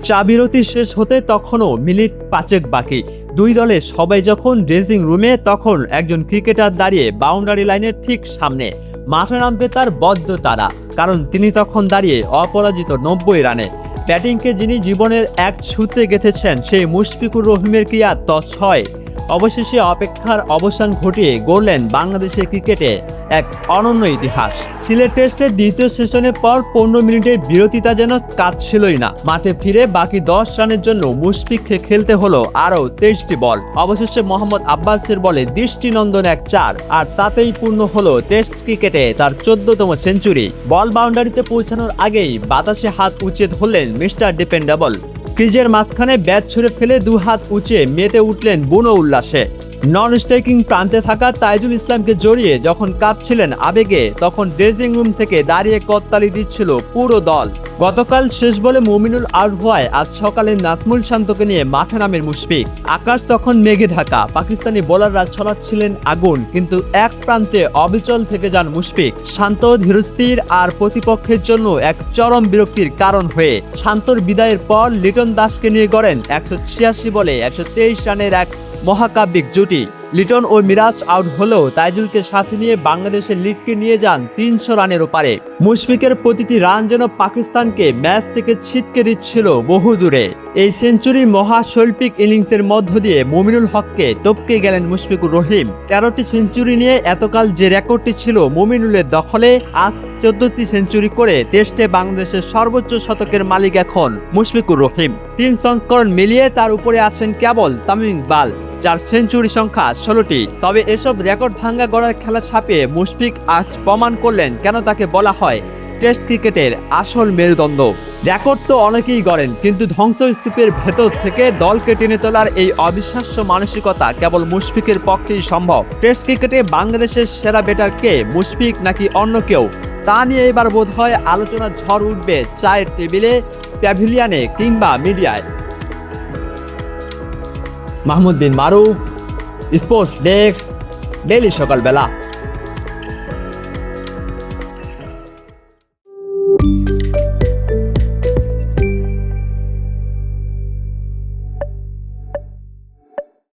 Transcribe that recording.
চা বিরতি শেষ হতে তখনও মিনিট 5 বাকি। দুই দলে সবাই যখন ড্রেসিং রুমে, তখন একজন ক্রিকেটার দাঁড়িয়ে বাউন্ডারি লাইনের ঠিক সামনে। মাঠে নামবে তার বদ্ধ তারা, কারণ তিনি তখন দাঁড়িয়ে অপরাজিত 90 রানে। ব্যাটিংকে যিনি জীবনের এক ছুতে গেঁথেছেন, সেই মুশফিকুর রহিমের কি আর তছ হয়? অবশেষে অপেক্ষার অবসান ঘটিয়ে গড়লেন বাংলাদেশের ক্রিকেটে এক অনন্য ইতিহাস। সিলেট টেস্টের দ্বিতীয় সেশনের পর 15 মিনিটের বিরতিটা যেন কাটছিলই না। মাঠে ফিরে বাকি 10 রানের জন্য মুশফিককে খেলতে হলো আরও 23টি বল। অবশেষে মোহাম্মদ আব্বাসের বলে দৃষ্টিনন্দন এক 4, আর তাতেই পূর্ণ হলো টেস্ট ক্রিকেটে তার 14তম সেঞ্চুরি। বল বাউন্ডারিতে পৌঁছানোর আগেই বাতাসে হাত উঁচিয়ে ধরলেন মিস্টার ডিপেন্ডেবল। ক্রিজের মাঝখানে ব্যাট ছুঁড়ে ফেলে 2 হাত উঁচিয়ে মেতে উঠলেন বুনো উল্লাসে। নন স্ট্রাইকিং প্রান্তে থাকা তাইজুল ইসলামকে জড়িয়ে যখন কাঁপছিলেন আবেগে, তখন ড্রেসিং রুম থেকে দাঁড়িয়ে করতালি দিচ্ছিল পুরো দল। গতকাল শেষ বলে মুমিনুল আউট হওয়ায় আজ সকালে নাজমুল শান্তকে নিয়ে মাঠে নামেন মুশফিক। আকাশ তখন মেঘে ঢাকা, পাকিস্তানি বোলাররা ছড়াচ্ছিলেন আগুন, কিন্তু এক প্রান্তে অবিচল থেকে যান মুশফিক। শান্ত, ধীরস্থির আর প্রতিপক্ষের জন্য এক চরম বিরক্তির কারণ হয়ে। শান্তর বিদায়ের পর লিটন দাসকে নিয়ে গড়েন 186 বলে 123 রানের এক মহাকাব্যিক জুটি। লিটন ও মিরাজ আউট হলেও তাইজুলকে সাথে নিয়ে বাংলাদেশের লিডকে নিয়ে যান 300 রানের ওপারে। মুশফিকের প্রতিটি রান যেন পাকিস্তানকে ম্যাচ থেকে ছিটকে দিচ্ছিল বহু দূরে। এই সেঞ্চুরি মহাশৈল্পিক ইনিংসের মধ্য দিয়ে মুমিনুল হককে টপকে গেলেন মুশফিকুর রহিম। 13টি সেঞ্চুরি নিয়ে এতকাল যে রেকর্ডটি ছিল মুমিনুলের দখলে, আজ 14টি সেঞ্চুরি করে টেস্টে বাংলাদেশের সর্বোচ্চ শতকের মালিক এখন মুশফিকুর রহিম। 3 সংস্করণ মিলিয়ে তার উপরে আছেন কেবল তামিম ইকবাল, যার সেঞ্চুরি সংখ্যা 16টি। তবে এসব রেকর্ড ভাঙ্গা গড়ার খেলা ছাপিয়ে মুশফিক আজ প্রমাণ করলেন কেন তাকে বলা হয় টেস্ট ক্রিকেটের আসল মেরুদণ্ড। রেকর্ড তো অনেকেই গড়েন, কিন্তু ধ্বংসস্তূপের ভেতর থেকে দলকে টেনে তোলার এই অবিশ্বাস্য মানসিকতা কেবল মুশফিকের পক্ষেই সম্ভব। টেস্ট ক্রিকেটে বাংলাদেশের সেরা ব্যাটার কে, মুশফিক নাকি অন্য কেউ, তা নিয়ে এবার বোধ হয় আলোচনার ঝড় উঠবে চায়ের টেবিলে, প্যাভিলিয়নে কিংবা মিডিয়ায়। মাহমুদ বিন মারুফ, স্পোর্টস ডেস্ক, ডেইলি সকালবেলা।